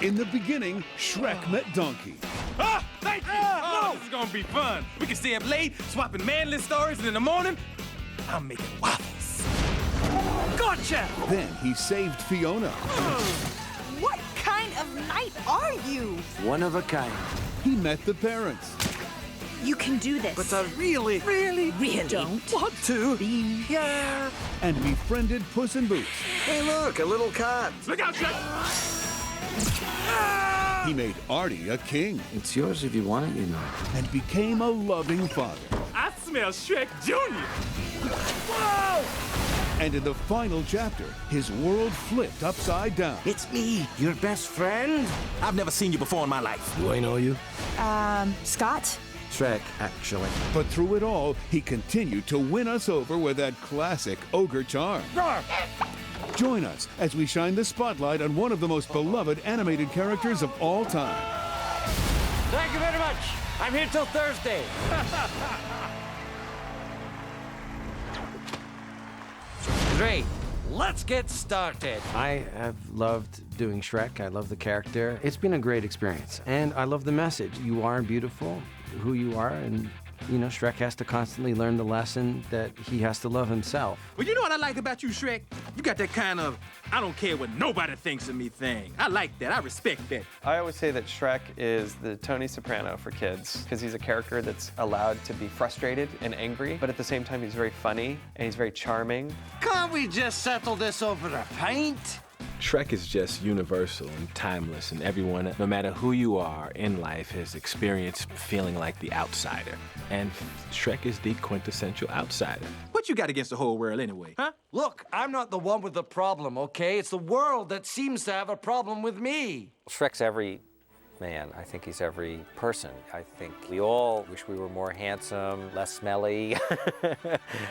In the beginning, Shrek met Donkey. Ah, thank you! No! This is gonna be fun. We can stay up late, swapping manly stories, and in the morning, I'm making waffles. Gotcha! Then he saved Fiona. What kind of knight are you? One of a kind. He met the parents. You can do this. But I really don't want to be here. And befriended Puss in Boots. Hey, look, a little cat. Look out, Shrek! He made Artie a king It's yours if you want it, you know. and became a loving father. I smell Shrek Jr. And in the final chapter, his world flipped upside down. It's me, your best friend. I've never seen you before in my life. Do I know you? Scott? Shrek, actually. But through it all, he continued to win us over with that classic ogre charm. Join us as we shine the spotlight on one of the most beloved animated characters of all time. Thank you very much. I'm here till Thursday. Great. Let's get started. I have loved doing Shrek. I love the character. It's been a great experience. And I love the message. You are beautiful, who you are, and you know, Shrek has to constantly learn the lesson that he has to love himself. Well, you know what I like about you, Shrek? You got that kind of, I don't care what nobody thinks of me thing. I like that. I respect that. I always say that Shrek is the Tony Soprano for kids because he's a character that's allowed to be frustrated and angry, but at the same time he's very funny and he's very charming. Can't we just settle this over a pint? Shrek is just universal and timeless, and everyone, no matter who you are in life, has experienced feeling like the outsider. And Shrek is the quintessential outsider. What you got against the whole world anyway, huh? Look, I'm not the one with the problem, okay? It's the world that seems to have a problem with me. Shrek's every man. I think he's every person. I think we all wish we were more handsome, less smelly,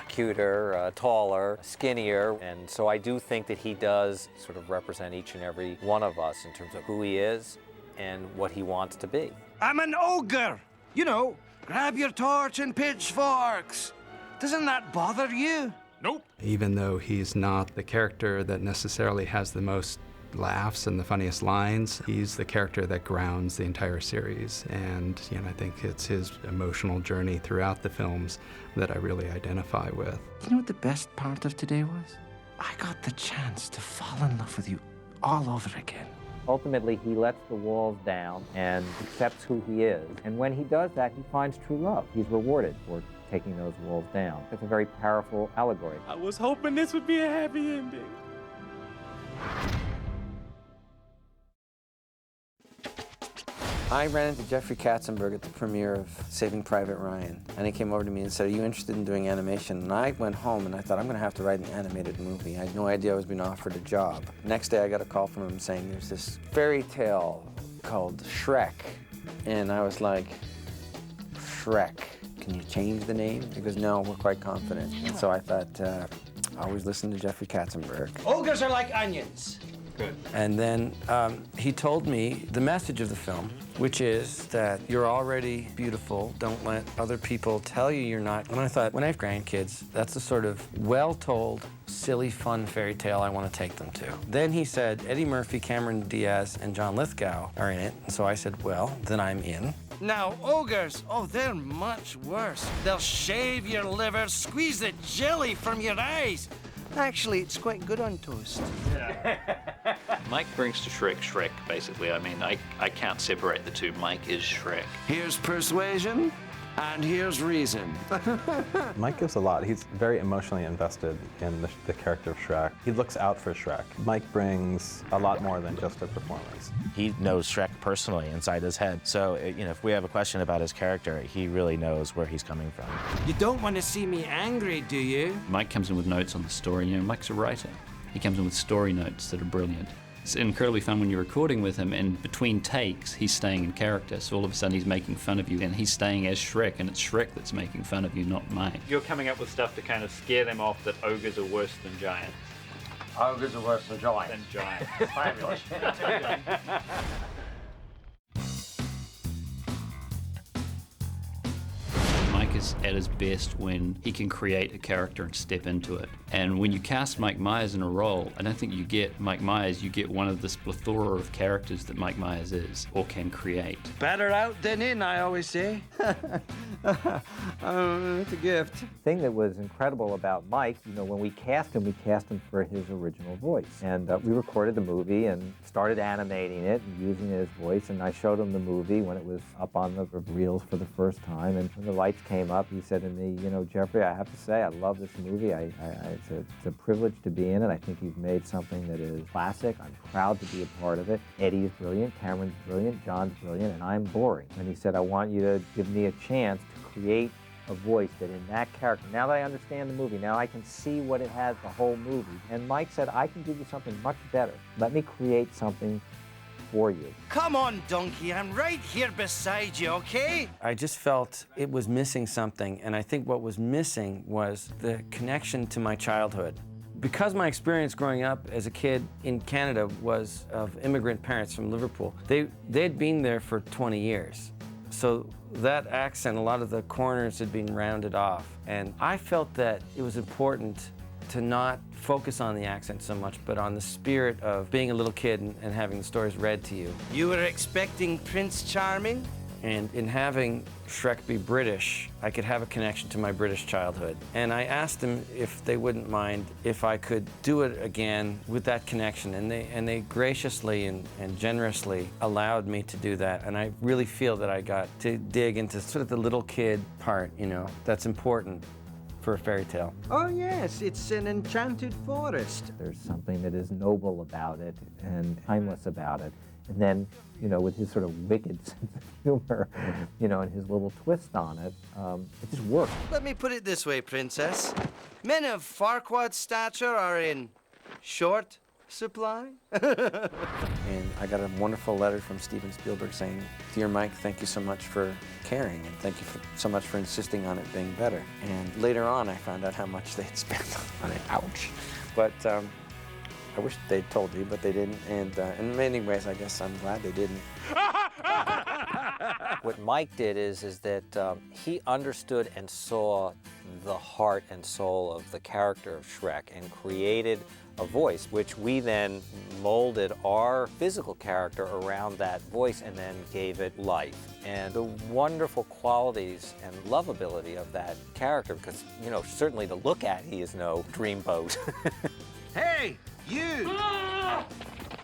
cuter, taller, skinnier. And so I do think that he does sort of represent each and every one of us in terms of who he is and what he wants to be. I'm an ogre. You know, grab your torch and pitchforks. Doesn't that bother you? Nope. Even though he's not the character that necessarily has the most laughs and the funniest lines, he's the character that grounds the entire series. And you know, I think it's his emotional journey throughout the films that I really identify with. You know what the best part of today was? I got the chance to fall in love with you all over again. Ultimately, he lets the walls down and accepts who he is. And when he does that, he finds true love. He's rewarded for taking those walls down. It's a very powerful allegory. I was hoping this would be a happy ending. I ran into Jeffrey Katzenberg at the premiere of Saving Private Ryan, and he came over to me and said, "Are you interested in doing animation?" And I went home and I thought, I'm going to have to write an animated movie. I had no idea I was being offered a job. Next day I got a call from him saying there's this fairy tale called Shrek. And I was like, Shrek, can you change the name? He goes, no, we're quite confident. And so I thought, always listen to Jeffrey Katzenberg. Ogres are like onions. Good. And then he told me the message of the film, which is that you're already beautiful. Don't let other people tell you you're not. And I thought, when I have grandkids, that's the sort of well-told, silly, fun fairy tale I want to take them to. Then he said, Eddie Murphy, Cameron Diaz, and John Lithgow are in it. And so I said, well, then I'm in. Now, ogres, oh, they're much worse. They'll shave your liver, squeeze the jelly from your eyes. Actually, it's quite good on toast. Mike brings to Shrek, basically. I mean, I can't separate the two. Mike is Shrek. Here's persuasion, and here's reason. Mike gives a lot. He's very emotionally invested in the character of Shrek. He looks out for Shrek. Mike brings a lot more than just a performance. He knows Shrek personally inside his head. So, you know, if we have a question about his character, he really knows where he's coming from. You don't want to see me angry, do you? Mike comes in with notes on the story. You know, Mike's a writer. He comes in with story notes that are brilliant. It's incredibly fun when you're recording with him, and between takes, he's staying in character. So all of a sudden, he's making fun of you, and he's staying as Shrek, and it's Shrek that's making fun of you, not Mike. You're coming up with stuff to kind of scare them off that ogres are worse than giants. Ogres are worse than giants. Than giants. Fabulous. Mike is at his best when he can create a character and step into it. And when you cast Mike Myers in a role, I don't think you get Mike Myers, you get one of this plethora of characters that Mike Myers is or can create. Better out than in, I always say. It's a gift. The thing that was incredible about Mike, you know, when we cast him for his original voice. And we recorded the movie and started animating it and using his voice. And I showed him the movie when it was up on the reels for the first time. And when the lights came up, he said to me, you know, Jeffrey, I have to say, I love this movie. It's a privilege to be in it. I think you've made something that is classic. I'm proud to be a part of it. Eddie's brilliant, Cameron's brilliant, John's brilliant, and I'm boring. And he said, I want you to give me a chance to create a voice that in that character, now that I understand the movie, now I can see what it has, the whole movie. And Mike said, I can give you something much better. Let me create something for you. Come on, donkey, I'm right here beside you, okay? I just felt it was missing something, and I think what was missing was the connection to my childhood. Because my experience growing up as a kid in Canada was of immigrant parents from Liverpool, they'd been there for 20 years. So that accent, a lot of the corners had been rounded off. And I felt that it was important to not focus on the accent so much, but on the spirit of being a little kid and having the stories read to you. You were expecting Prince Charming? And in having Shrek be British, I could have a connection to my British childhood. And I asked them if they wouldn't mind if I could do it again with that connection. And they graciously and generously allowed me to do that. And I really feel that I got to dig into sort of the little kid part, you know, that's important for a fairy tale. Oh yes, it's an enchanted forest. There's something that is noble about it and timeless about it. And then, you know, with his sort of wicked sense of humor, you know, and his little twist on it, it just worked. Let me put it this way, Princess. Men of Farquaad's stature are in short supply. And I got a wonderful letter from Steven Spielberg saying, Dear Mike, thank you so much for caring, and thank you so much for insisting on it being better. And later on, I found out how much they'd spent on it. Ouch. But I wish they'd told you, but they didn't. And in many ways, I guess I'm glad they didn't. What Mike did is that he understood and saw the heart and soul of the character of Shrek and created a voice, which we then molded our physical character around that voice and then gave it life. And the wonderful qualities and lovability of that character, because, you know, certainly to look at, he is no dreamboat. Hey, you!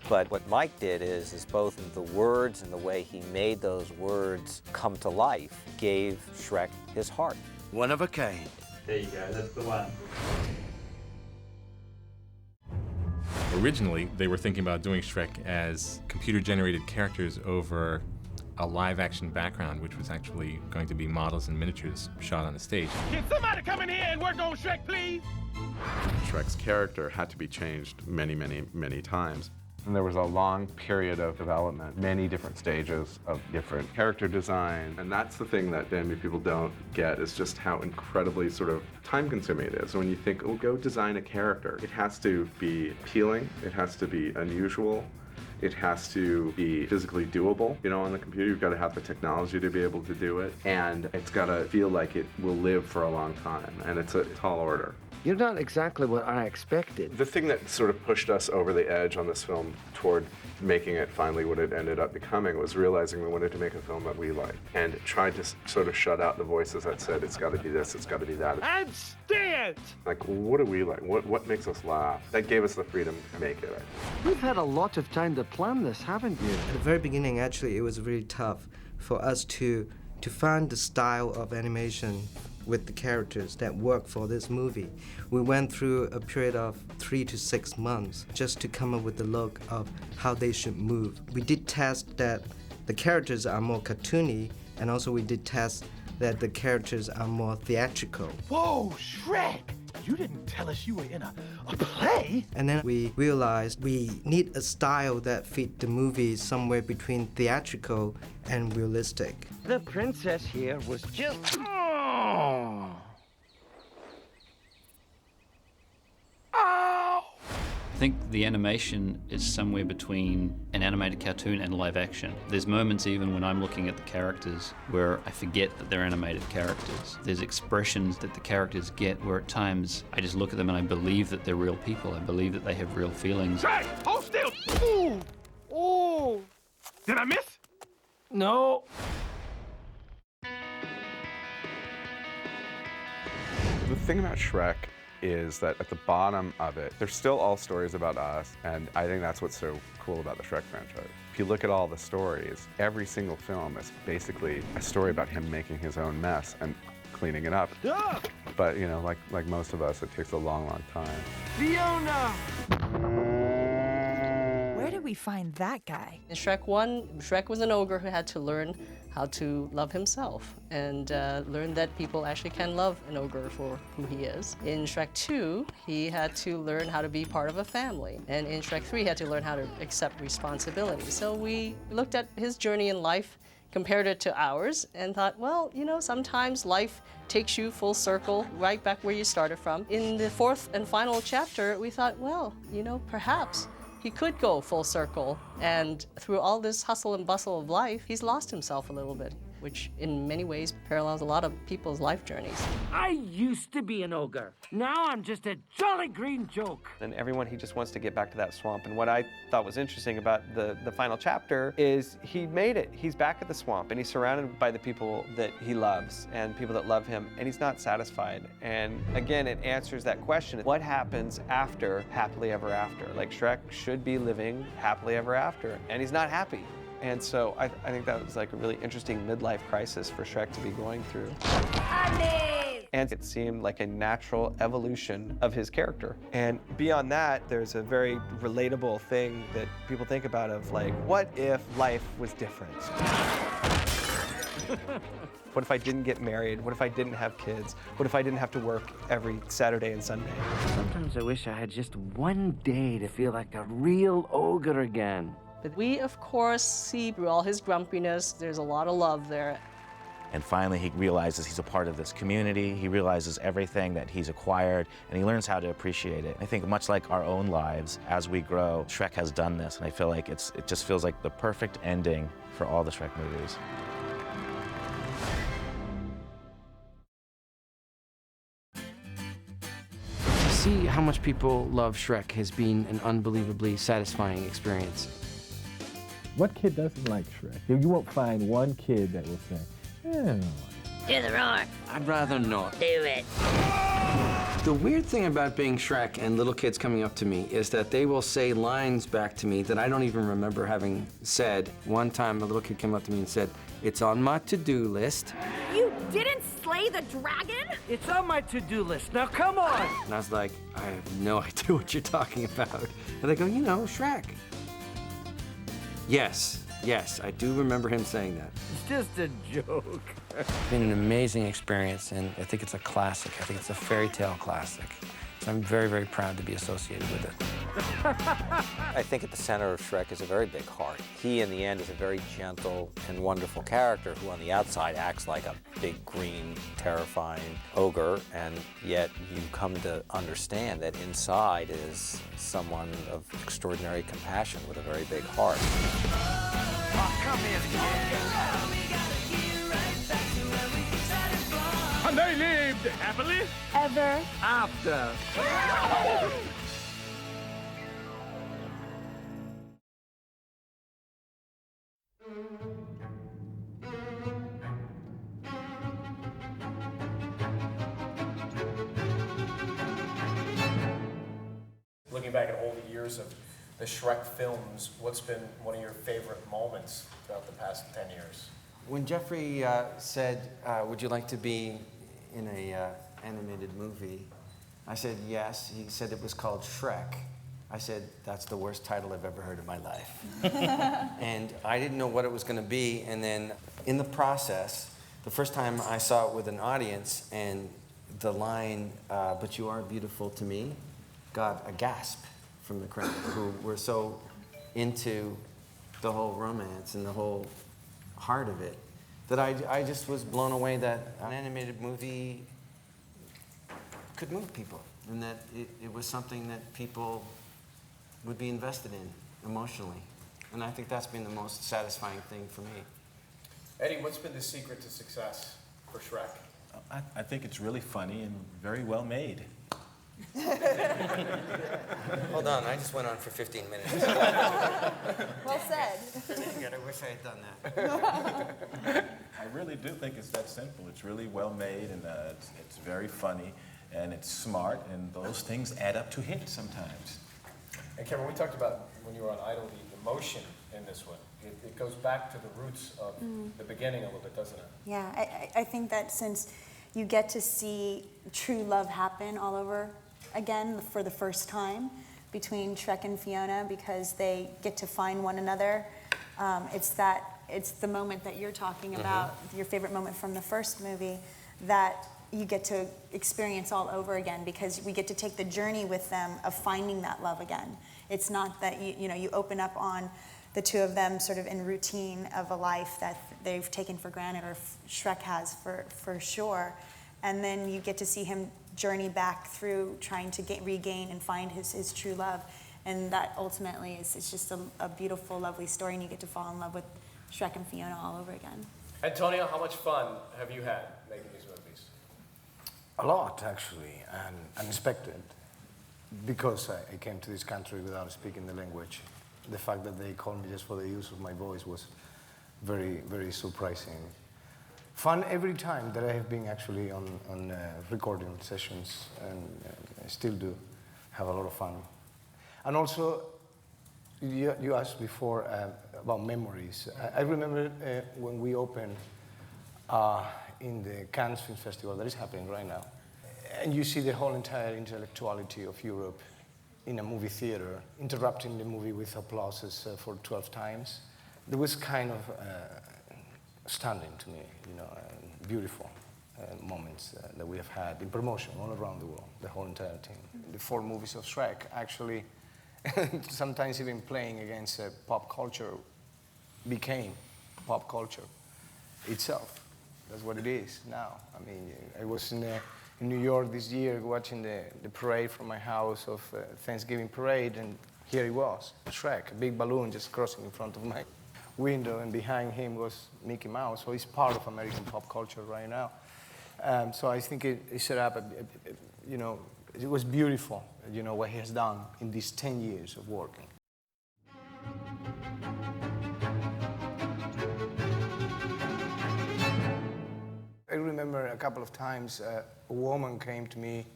But what Mike did is both the words and the way he made those words come to life gave Shrek his heart. One of a kind. There you go, that's the one. Originally, they were thinking about doing Shrek as computer-generated characters over a live-action background, which was actually going to be models and miniatures shot on the stage. Can somebody come in here and work on Shrek, please? Shrek's character had to be changed many, many, many times. And there was a long period of development, many different stages of different character design. And that's the thing that many people don't get, is just how incredibly sort of time-consuming it is. So when you think, oh, go design a character, it has to be appealing, it has to be unusual, it has to be physically doable. You know, on the computer, you've got to have the technology to be able to do it. And it's got to feel like it will live for a long time. And it's a tall order. You're not exactly what I expected. The thing that sort of pushed us over the edge on this film toward making it finally what it ended up becoming was realizing we wanted to make a film that we liked, and tried to sort of shut out the voices that said, it's got to be this, it's got to be that. And stand! Like, what do we like? What makes us laugh? That gave us the freedom to make it. We've had a lot of time to plan this, haven't you? At the very beginning, actually, it was really tough for us to find the style of animation with the characters that work for this movie. We went through a period of 3 to 6 months just to come up with the look of how they should move. We did test that the characters are more cartoony, and also we did test that the characters are more theatrical. Whoa, Shrek! You didn't tell us you were in a play? And then we realized we need a style that fit the movie somewhere between theatrical and realistic. The princess here was just... I think the animation is somewhere between an animated cartoon and live action. There's moments even when I'm looking at the characters where I forget that they're animated characters. There's expressions that the characters get where at times I just look at them and I believe that they're real people. I believe that they have real feelings. Shrek, hold still! Ooh! Ooh! Did I miss? No. The thing about Shrek is that at the bottom of it, they're still all stories about us, and I think that's what's so cool about the Shrek franchise. If you look at all the stories, every single film is basically a story about him making his own mess and cleaning it up. Ah! But, you know, like most of us, it takes a long, long time. Fiona! Where did we find that guy? In Shrek 1, Shrek was an ogre who had to learn how to love himself and learn that people actually can love an ogre for who he is. In Shrek 2, he had to learn how to be part of a family. And in Shrek 3, he had to learn how to accept responsibility. So we looked at his journey in life, compared it to ours, and thought, well, you know, sometimes life takes you full circle right back where you started from. In the fourth and final chapter, we thought, well, you know, perhaps he could go full circle, and through all this hustle and bustle of life, he's lost himself a little bit, which in many ways parallels a lot of people's life journeys. I used to be an ogre. Now I'm just a jolly green joke. And everyone, he just wants to get back to that swamp. And what I thought was interesting about the final chapter is he made it. He's back at the swamp, and he's surrounded by the people that he loves and people that love him, and he's not satisfied. And again, it answers that question, what happens after happily ever after? Like, Shrek should be living happily ever after, and he's not happy. And so I think that was like a really interesting midlife crisis for Shrek to be going through. And it seemed like a natural evolution of his character. And beyond that, there's a very relatable thing that people think about of like, what if life was different? What if I didn't get married? What if I didn't have kids? What if I didn't have to work every Saturday and Sunday? Sometimes I wish I had just one day to feel like a real ogre again. But we, of course, see through all his grumpiness, there's a lot of love there. And finally, he realizes he's a part of this community. He realizes everything that he's acquired, and he learns how to appreciate it. I think much like our own lives, as we grow, Shrek has done this, and I feel like it just feels like the perfect ending for all the Shrek movies. To see how much people love Shrek has been an unbelievably satisfying experience. What kid doesn't like Shrek? You won't find one kid that will say, "Eh." Do the roar. I'd rather not. Do it. The weird thing about being Shrek and little kids coming up to me is that they will say lines back to me that I don't even remember having said. One time, a little kid came up to me and said, "It's on my to-do list." You didn't slay the dragon? It's on my to-do list. Now come on. And I was like, I have no idea what you're talking about. And they go, you know, Shrek. Yes, I do remember him saying that. It's just a joke. It's been an amazing experience, and I think it's a classic. I think it's a fairy tale classic. So I'm very, very proud to be associated with it. I think at the center of Shrek is a very big heart. He, in the end, is a very gentle and wonderful character who on the outside acts like a big, green, terrifying ogre, and yet you come to understand that inside is someone of extraordinary compassion with a very big heart. Oh, come here, And they lived happily ever after. Looking back at all the years of the Shrek films, what's been one of your favorite moments throughout the past 10 years? When Jeffrey said, would you like to be in a animated movie, I said yes. He said it was called Shrek. I said, that's the worst title I've ever heard in my life. And I didn't know what it was going to be, and then in the process, the first time I saw it with an audience, and the line, but you are beautiful to me, got a gasp from the crowd, who were so into the whole romance and the whole heart of it, that I just was blown away that an animated movie could move people, and that it was something that people would be invested in emotionally. And I think that's been the most satisfying thing for me. Eddie, what's been the secret to success for Shrek? I think it's really funny and very well made. Hold on, I just went on for 15 minutes. Well said. I wish I had done that. I really do think it's that simple. It's really well made, and it's very funny, and it's smart, and those things add up to hits sometimes. And Cameron, we talked about when you were on Idol, the emotion in this one. It goes back to the roots of the beginning a little bit, doesn't it? Yeah, I think that since you get to see true love happen all over again for the first time between Shrek and Fiona, because they get to find one another. It's the moment that you're talking about, your favorite moment from the first movie, that you get to experience all over again, because we get to take the journey with them of finding that love again. It's not that you open up on the two of them sort of in routine of a life that they've taken for granted, or Shrek has for sure, and then you get to see him journey back through trying to regain and find his true love, and that ultimately it's just a beautiful, lovely story, and you get to fall in love with Shrek and Fiona all over again. Antonio, how much fun have you had making these movies? A lot, actually, and unexpected, because I came to this country without speaking the language. The fact that they called me just for the use of my voice was very, very surprising. Fun every time that I have been actually on recording sessions, and I still do have a lot of fun. And also, you asked before about memories. I remember when we opened in the Cannes Film Festival that is happening right now, and you see the whole entire intellectuality of Europe in a movie theater, interrupting the movie with applauses for 12 times. It was kind of stunning to me, beautiful moments that we have had in promotion all around the world, the whole entire team. The 4 movies of Shrek actually, sometimes even playing against pop culture, became pop culture itself. That's what it is now. I mean, I was in New York this year watching the parade from my house of Thanksgiving parade, and here he was, Shrek, a big balloon just crossing in front of my window, and behind him was Mickey Mouse. So he's part of American pop culture right now. So I think it set up, it was beautiful, what he has done in these 10 years of working. I remember a couple of times a woman came to me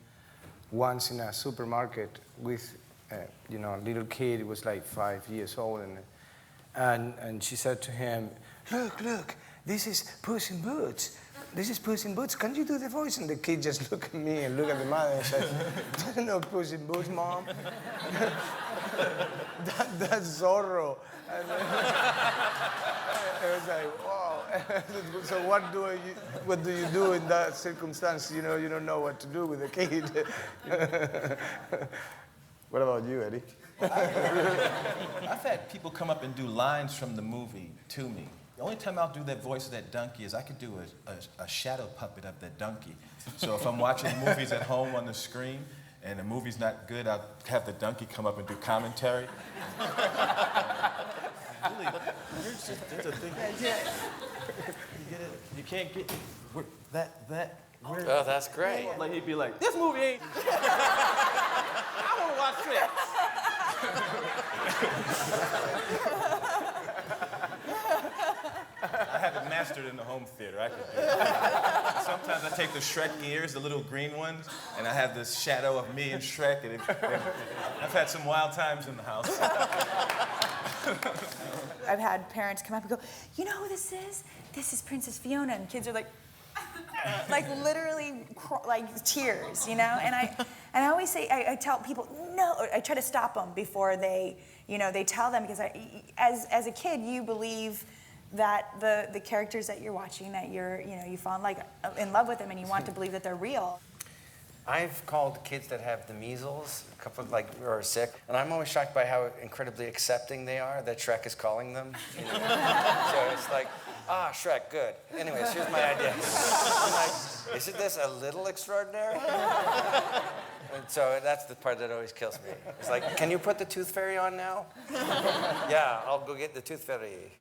once in a supermarket with a little kid. He was like 5 years old, and she said to him, look, this is Puss in Boots. This is Puss in Boots. Can you do the voice? And the kid just looked at me and looked at the mother and said, "Doesn't know Puss in Boots, Mom." That's Zorro. And I was like, wow. So what do you do in that circumstance? You don't know what to do with a kid. What about you, Eddie? I've had people come up and do lines from the movie to me. The only time I'll do that voice of that donkey is I could do a shadow puppet of that donkey. So if I'm watching movies at home on the screen and the movie's not good, I'll have the donkey come up and do commentary. Really, there's a thing. You can't get that. Oh, that's great. Like he'd be like, "This movie ain't. I want to watch this." I have it mastered in the home theater. I could do it. Sometimes I take the Shrek ears, the little green ones, and I have this shadow of me and Shrek, and I've had some wild times in the house. I've had parents come up and go, "You know who this is? This is Princess Fiona," and kids are like literally like tears, And I always say, I tell people no. I try to stop them before they tell them, because as a kid you believe that the characters that you're watching, that you fall in love with them, and you want to believe that they're real. I've called kids that have the measles, a couple or are sick, and I'm always shocked by how incredibly accepting they are that Shrek is calling them. So it's like, Shrek, good. Anyways, here's my idea. I'm like, isn't this a little extraordinary? And so that's the part that always kills me. It's like, can you put the Tooth Fairy on now? Yeah, I'll go get the Tooth Fairy.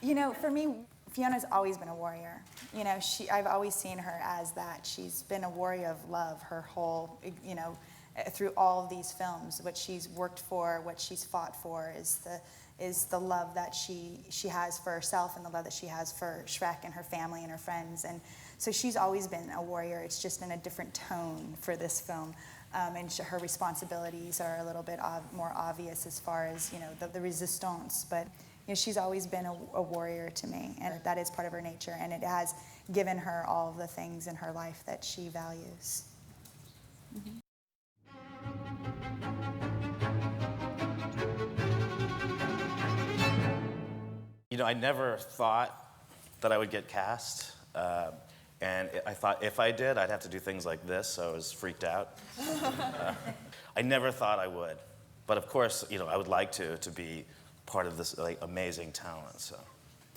You know, for me, Fiona's always been a warrior. You know, I've always seen her as that. She's been a warrior of love her whole, you know, through all of these films. What she's worked for, what she's fought for is the love that she has for herself and the love that she has for Shrek and her family and her friends. And so she's always been a warrior. It's just in a different tone for this film. And her responsibilities are a little bit more obvious as far as, you know, the resistance. But you know, she's always been a warrior to me, and that is part of her nature, and it has given her all of the things in her life that she values. Mm-hmm. You know, I never thought that I would get cast, and I thought if I did, I'd have to do things like this, so I was freaked out. I never thought I would, but of course, you know, I would like to be part of this like amazing talent. So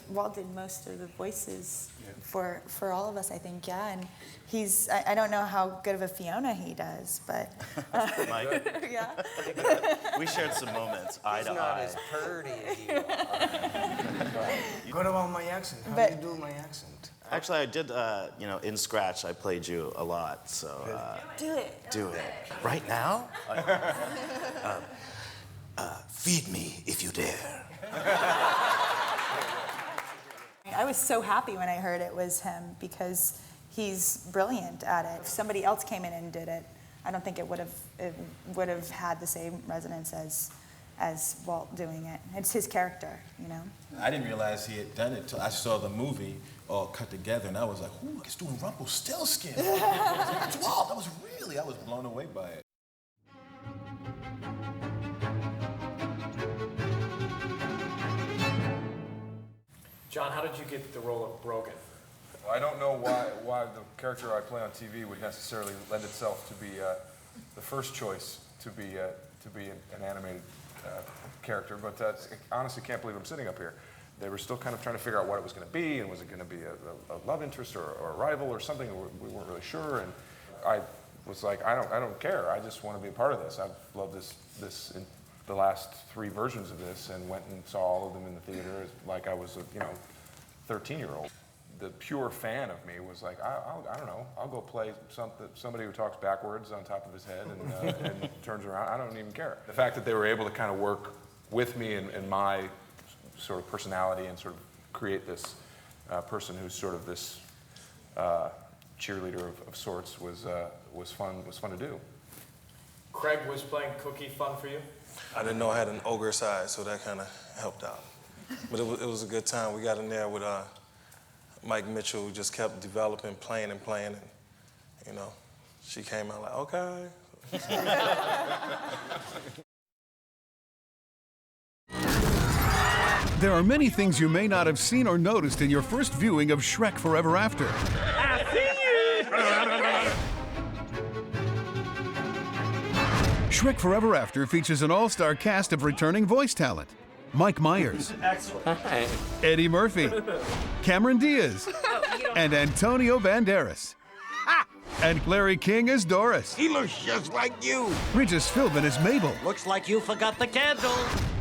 Walt did most of the voices for all of us, I think. Yeah, and he's I don't know how good of a Fiona he does, but Mike, yeah, we shared some moments eye to eye. He's not as purdy as you are. What about my accent? How do you do my accent? Actually, I did. You know, in Scratch, I played you a lot. So do it. Do it right now. Feed me if you dare. I was so happy when I heard it was him because he's brilliant at it. If somebody else came in and did it, I don't think it would have had the same resonance as Walt doing it. It's his character, you know. I didn't realize he had done it until I saw the movie all cut together, and I was like, "Ooh, he's doing Rumpelstiltskin." That's Walt. I was blown away by it. John, how did you get the role of Brogan? Well, I don't know why the character I play on TV would necessarily lend itself to be the first choice to be an animated character, but I honestly can't believe I'm sitting up here. They were still kind of trying to figure out what it was going to be, and was it going to be a love interest or a rival or something? We weren't really sure, and I was like, I don't care. I just want to be a part of this. I've loved this in the last 3 versions of this, and went and saw all of them in the theater like I was a 13-year-old. The pure fan of me was like, I don't know, I'll go play somebody who talks backwards on top of his head and turns around. I don't even care. The fact that they were able to kind of work with me and my sort of personality and sort of create this person who's sort of this cheerleader of sorts was fun to do. Craig, was playing Cookie fun for you? I didn't know I had an ogre side, so that kind of helped out. But it was a good time. We got in there with Mike Mitchell, who just kept developing, playing, and you know, she came out like, okay. There are many things you may not have seen or noticed in your first viewing of Shrek Forever After. Shrek Forever After features an all-star cast of returning voice talent. Mike Myers, Eddie Murphy, Cameron Diaz, and Antonio Banderas. And Larry King as Doris. He looks just like you. Regis Philbin as Mabel. Looks like you forgot the candle.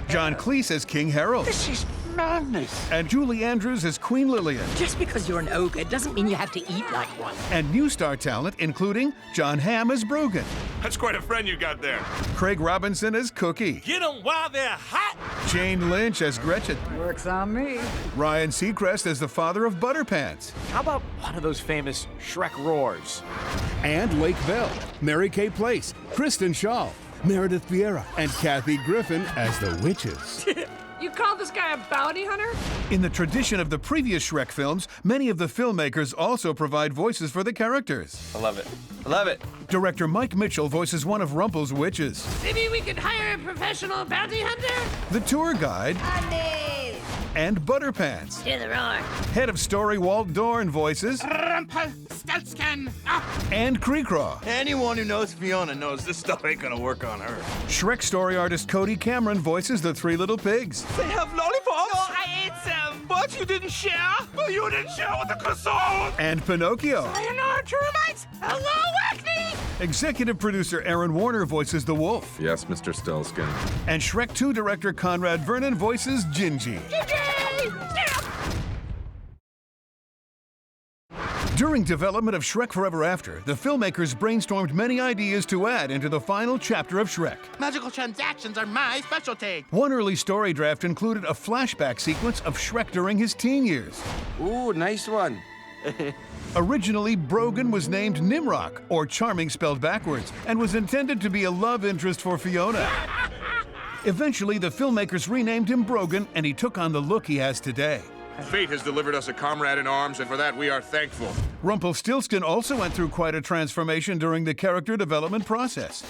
John Cleese as King Harold. This is madness. And Julie Andrews as Queen Lillian. Just because you're an ogre doesn't mean you have to eat like one. And new star talent, including John Hamm as Brogan. That's quite a friend you got there. Craig Robinson as Cookie. Get them while they're hot. Jane Lynch as Gretchen. Works on me. Ryan Seacrest as the father of Butterpants. How about one of those famous Shrek roars? And Lake Bell, Mary Kay Place, Kristen Shaw, Meredith Vieira, and Kathy Griffin as the witches. You call this guy a bounty hunter? In the tradition of the previous Shrek films, many of the filmmakers also provide voices for the characters. I love it. I love it. Director Mike Mitchell voices one of Rumpel's witches. Maybe we could hire a professional bounty hunter? The tour guide. And Butterpants. Hear the roar. Head of story Walt Dorn voices. Rumpelstiltskin. And Creecraw. Anyone who knows Fiona knows this stuff ain't gonna work on her. Shrek story artist Cody Cameron voices the 3 little pigs. They have lollipops. No, I ate some. But What, you didn't share? Well, you didn't share with the croissant! And Pinocchio. Sayonara, termites! Hello, acne! Executive producer Aaron Warner voices the wolf. Yes, Mr. Stelskin. And Shrek 2 director Conrad Vernon voices Gingy. During development of Shrek Forever After, the filmmakers brainstormed many ideas to add into the final chapter of Shrek. Magical transactions are my specialty. One early story draft included a flashback sequence of Shrek during his teen years. Ooh, nice one. Originally, Brogan was named Nimrock, or Charming spelled backwards, and was intended to be a love interest for Fiona. Eventually, the filmmakers renamed him Brogan, and he took on the look he has today. Fate has delivered us a comrade in arms, and for that we are thankful. Rumpelstiltskin also went through quite a transformation during the character development process.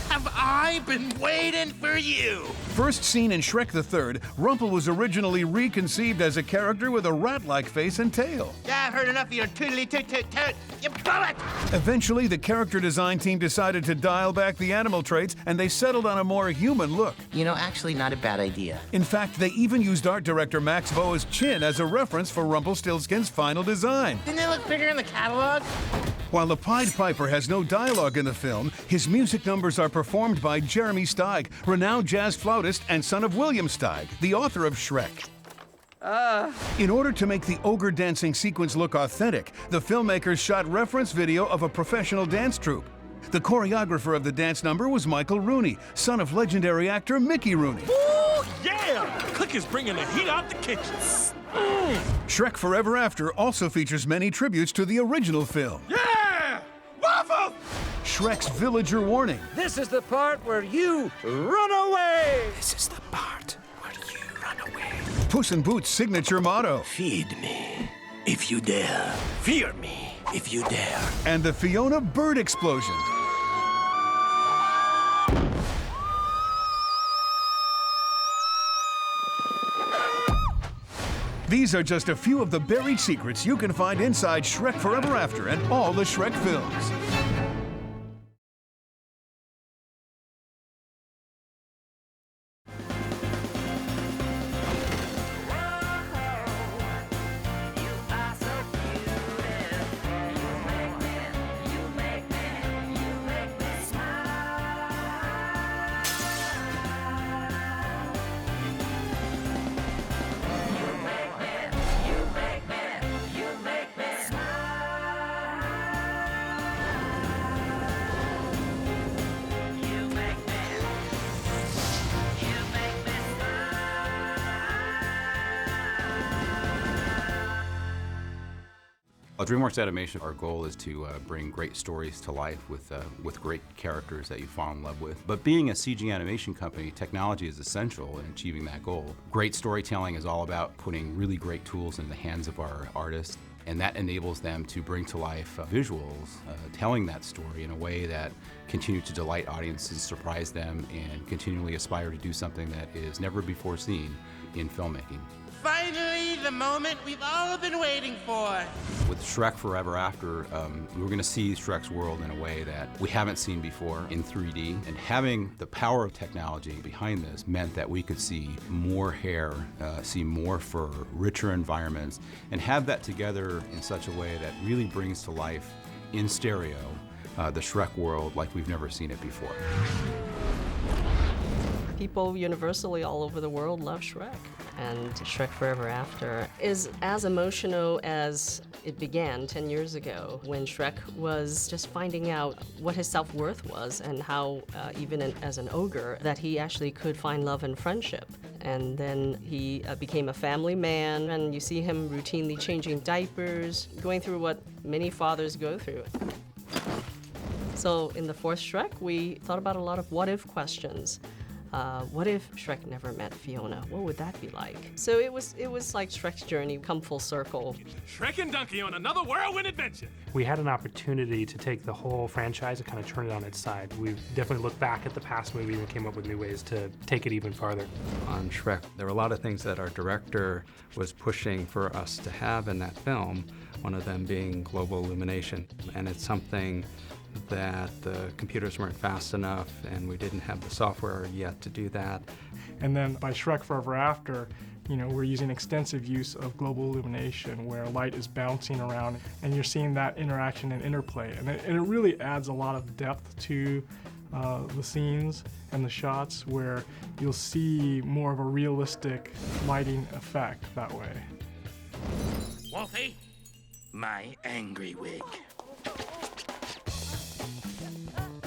Have I been waiting for you? First seen in Shrek the Third, Rumpel was originally reconceived as a character with a rat-like face and tail. Yeah, I've heard enough of your toot-toot-toot. You bullet! Eventually, the character design team decided to dial back the animal traits, and they settled on a more human look. You know, actually not a bad idea. In fact, they even used art director Max Voa's chin as a reference for Rumpelstiltskin's final design. Didn't they look bigger in the catalog? While the Pied Piper has no dialogue in the film, his music numbers are performed by Jeremy Steig, renowned jazz flautist and son of William Steig, the author of Shrek. In order to make the ogre dancing sequence look authentic, the filmmakers shot reference video of a professional dance troupe. The choreographer of the dance number was Michael Rooney, son of legendary actor Mickey Rooney. Ooh, yeah! Cook is bringing the heat out the kitchen. Shrek Forever After also features many tributes to the original film. Yeah! Waffle! Shrek's villager warning. This is the part where you run away. This is the part where you run away. Puss in Boots' signature motto. Feed me if you dare. Fear me if you dare. And the Fiona bird explosion. These are just a few of the buried secrets you can find inside Shrek Forever After and all the Shrek films. At DreamWorks Animation, our goal is to bring great stories to life with great characters that you fall in love with. But being a CG animation company, technology is essential in achieving that goal. Great storytelling is all about putting really great tools in the hands of our artists, and that enables them to bring to life visuals, telling that story in a way that continue to delight audiences, surprise them, and continually aspire to do something that is never before seen in filmmaking. Finally, the moment we've all been waiting for. With Shrek Forever After, we're going to see Shrek's world in a way that we haven't seen before in 3D. And having the power of technology behind this meant that we could see more hair, see more fur, richer environments, and have that together in such a way that really brings to life in stereo the Shrek world like we've never seen it before. People universally all over the world love Shrek. And Shrek Forever After is as emotional as it began 10 years ago when Shrek was just finding out what his self-worth was and how, even as an ogre, that he actually could find love and friendship. And then he became a family man, and you see him routinely changing diapers, going through what many fathers go through. So in the fourth Shrek, we thought about a lot of what-if questions. What if Shrek never met Fiona? What would that be like? So it was like Shrek's journey come full circle. Shrek and Donkey on another whirlwind adventure. We had an opportunity to take the whole franchise and kind of turn it on its side. We've definitely looked back at the past movies and came up with new ways to take it even farther. On Shrek, there were a lot of things that our director was pushing for us to have in that film, one of them being global illumination. And it's something that the computers weren't fast enough and we didn't have the software yet to do that. And then by Shrek Forever After, You know, we're using extensive use of global illumination where light is bouncing around and you're seeing that interaction and interplay. And it really adds a lot of depth to the scenes and the shots where you'll see more of a realistic lighting effect that way. Wolfie, my angry wig.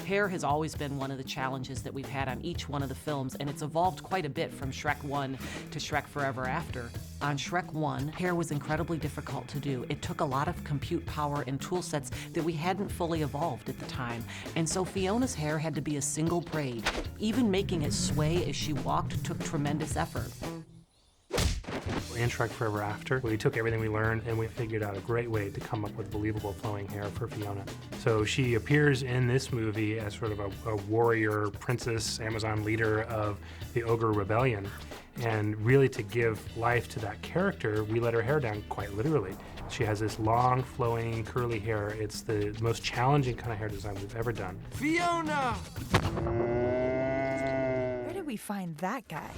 Hair has always been one of the challenges that we've had on each one of the films, and it's evolved quite a bit from Shrek 1 to Shrek Forever After. On Shrek 1, hair was incredibly difficult to do. It took a lot of compute power and tool sets that we hadn't fully evolved at the time. And so Fiona's hair had to be a single braid. Even making it sway as she walked took tremendous effort. In Shrek Forever After, we took everything we learned and we figured out a great way to come up with believable flowing hair for Fiona. So she appears in this movie as sort of a warrior, princess, Amazon leader of the Ogre Rebellion. And really to give life to that character, we let her hair down quite literally. She has this long, flowing, curly hair. It's the most challenging kind of hair design we've ever done. Fiona! Where did we find that guy?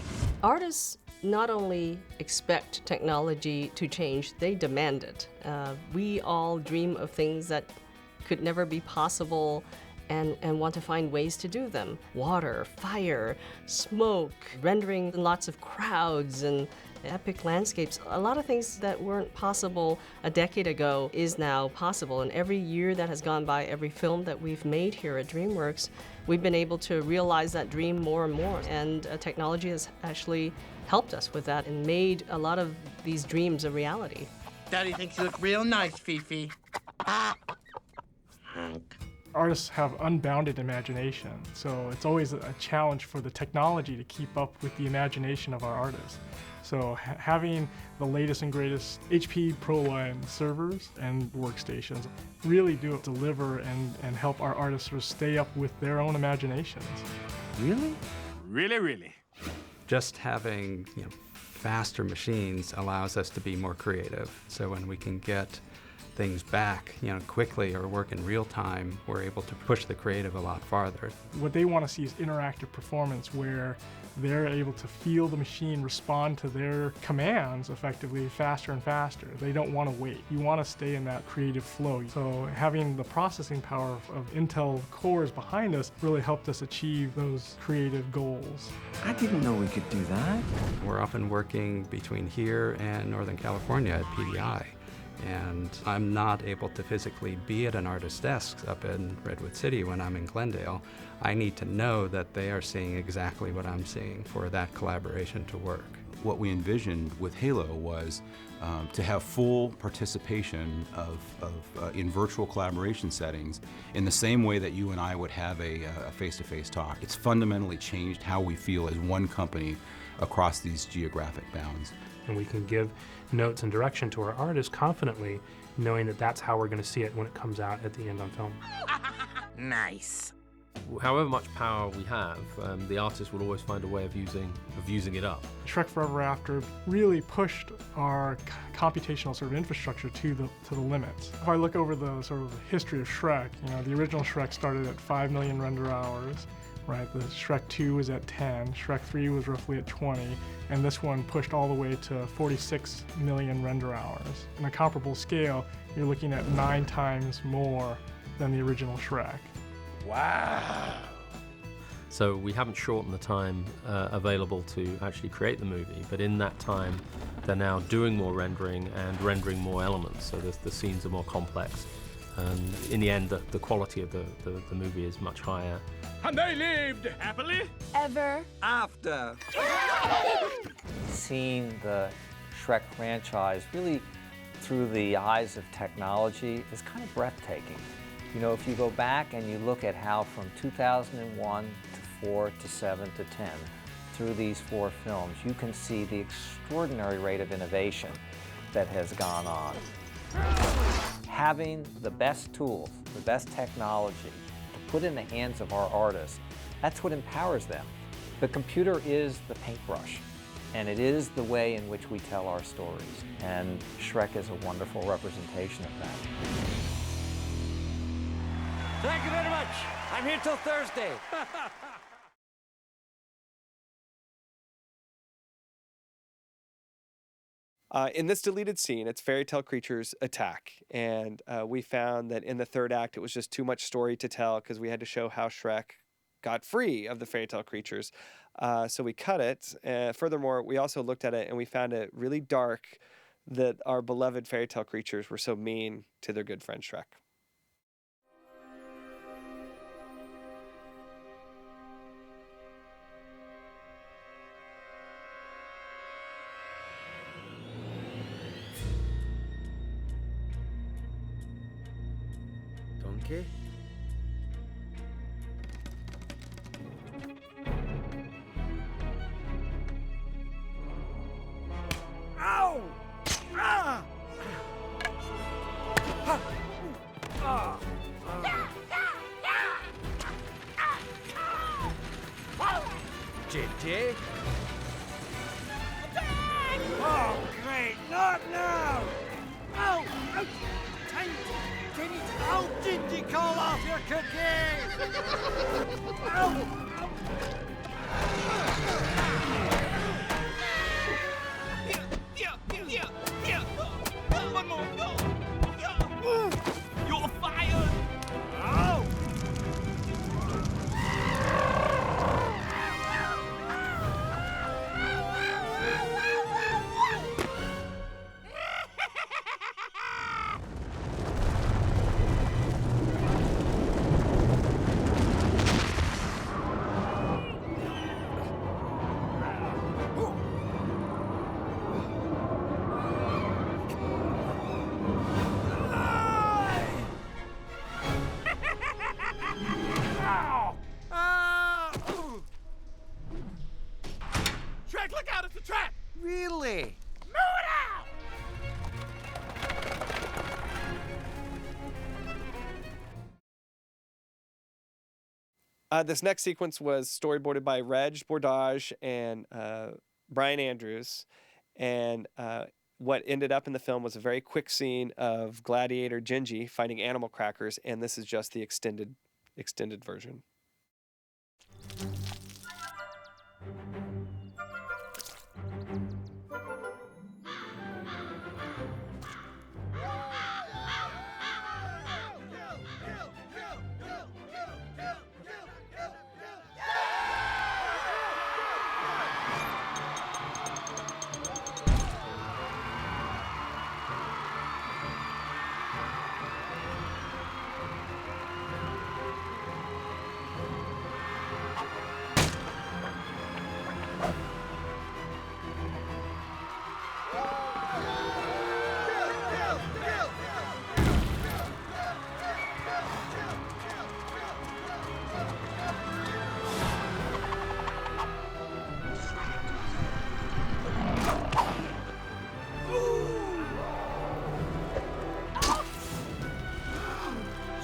Artists not only expect technology to change, they demand it. We all dream of things that could never be possible and want to find ways to do them. Water, fire, smoke, rendering lots of crowds and epic landscapes. A lot of things that weren't possible a decade ago is now possible. And every year that has gone by, every film that we've made here at DreamWorks, we've been able to realize that dream more and more. And technology has actually helped us with that and made a lot of these dreams a reality. Daddy thinks you look real nice, Fifi. Artists have unbounded imagination, so it's always a challenge for the technology to keep up with the imagination of our artists. So having the latest and greatest HP ProLine servers and workstations really do deliver and help our artists sort of stay up with their own imaginations. Really? Really? Just having faster machines allows us to be more creative. So when we can get things back quickly or work in real time, we're able to push the creative a lot farther. What they want to see is interactive performance where they're able to feel the machine respond to their commands effectively faster and faster. They don't want to wait. You want to stay in that creative flow. So having the processing power of Intel cores behind us really helped us achieve those creative goals. I didn't know we could do that. We're often working between here and Northern California at PDI. And I'm not able to physically be at an artist's desk up in Redwood City when I'm in Glendale. I need to know that they are seeing exactly what I'm seeing for that collaboration to work. What we envisioned with Halo was to have full participation in virtual collaboration settings in the same way that you and I would have a face-to-face talk. It's fundamentally changed how we feel as one company across these geographic bounds. And we can give notes and direction to our artists confidently, knowing that that's how we're going to see it when it comes out at the end on film. Nice. However much power we have, the artist will always find a way of using it up. Shrek Forever After really pushed our computational sort of infrastructure to the limits. If I look over the sort of history of Shrek, the original Shrek started at 5 million render hours. Right, the Shrek 2 was at 10, Shrek 3 was roughly at 20, and this one pushed all the way to 46 million render hours. In a comparable scale, you're looking at 9 times more than the original Shrek. Wow! So we haven't shortened the time available to actually create the movie, but in that time, they're now doing more rendering and rendering more elements, so the scenes are more complex. And in the end, the quality of the movie is much higher. And they lived happily ever after. Seeing the Shrek franchise really through the eyes of technology is kind of breathtaking. If you go back and you look at how from 2001 to 4 to 7 to 10, through these 4 films, you can see the extraordinary rate of innovation that has gone on. Having the best tools, the best technology to put in the hands of our artists, that's what empowers them. The computer is the paintbrush, and it is the way in which we tell our stories. And Shrek is a wonderful representation of that. Thank you very much. I'm here till Thursday. In this deleted scene, it's fairy tale creatures attack. And we found that in the third act, it was just too much story to tell because we had to show how Shrek got free of the fairy tale creatures. So we cut it. Furthermore, we also looked at it and we found it really dark that our beloved fairy tale creatures were so mean to their good friend Shrek. Donkey? Ow! Ah! Ha! Ah! JJ? Oh, great! Not now! Oh! Oh! Can you... Oh, did you call off your cookie? Oh! One more! No! You're fired! Oh! Shrek, look out! It's a trap! Really? Move it out! This next sequence was storyboarded by Reg Bordage and Brian Andrews. And what ended up in the film was a very quick scene of Gladiator Gingy fighting animal crackers, and this is just the extended version.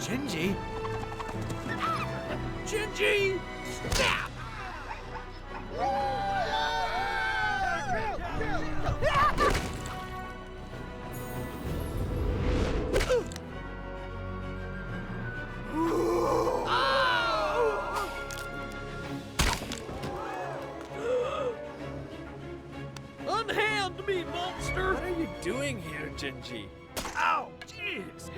Gingy? Gingy! Snap! Unhand me, monster! What are you doing here, Gingy? Ow! Jeez!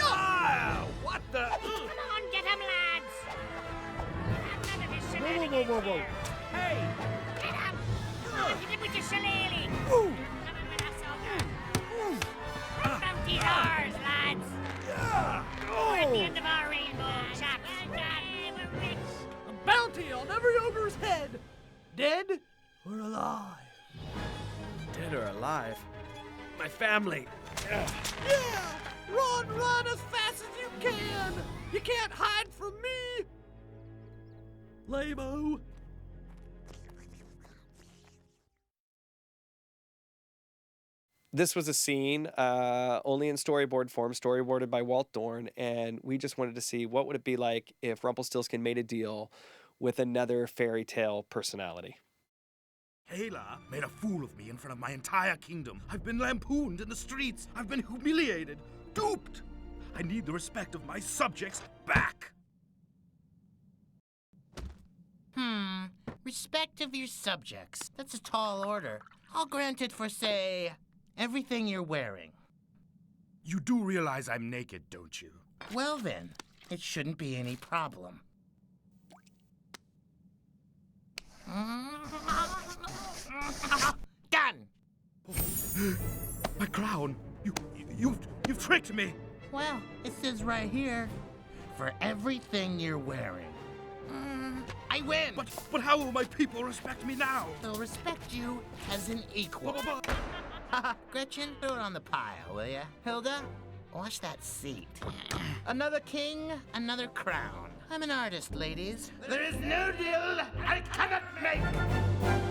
Ow! What the? Come on, get him, lads! None of this Whoa, shenanigans whoa, whoa, whoa. here. Hey! Get up! Come on, hit him with your shillelagh! Ooh! Come on with us, Ogre! The bounty's ours, lads! Yeah! We're at the end of our rainbow, chaps! Well done! We're rich! A bounty on every ogre's head! Dead or alive? Dead or alive? My family. Yeah! Run as fast as you can! You can't hide from me! Lame-o. This was a scene only in storyboard form, storyboarded by Walt Dorn, and we just wanted to see what would it be like if Rumpelstiltskin made a deal with another fairy tale personality. Hela made a fool of me in front of my entire kingdom. I've been lampooned in the streets. I've been humiliated, duped. I need the respect of my subjects back. Respect of your subjects. That's a tall order. I'll grant it for, say, Everything you're wearing. You do realize I'm naked, don't you? Well then, it shouldn't be any problem. Done! My crown! You've tricked me! Well, it says right here, for everything you're wearing. I win! But how will my people respect me now? They'll respect you as an equal. Gretchen, throw it on the pile, will ya? Hilda, wash that seat. Another king, another crown. I'm an artist, ladies. There is no deal I cannot make!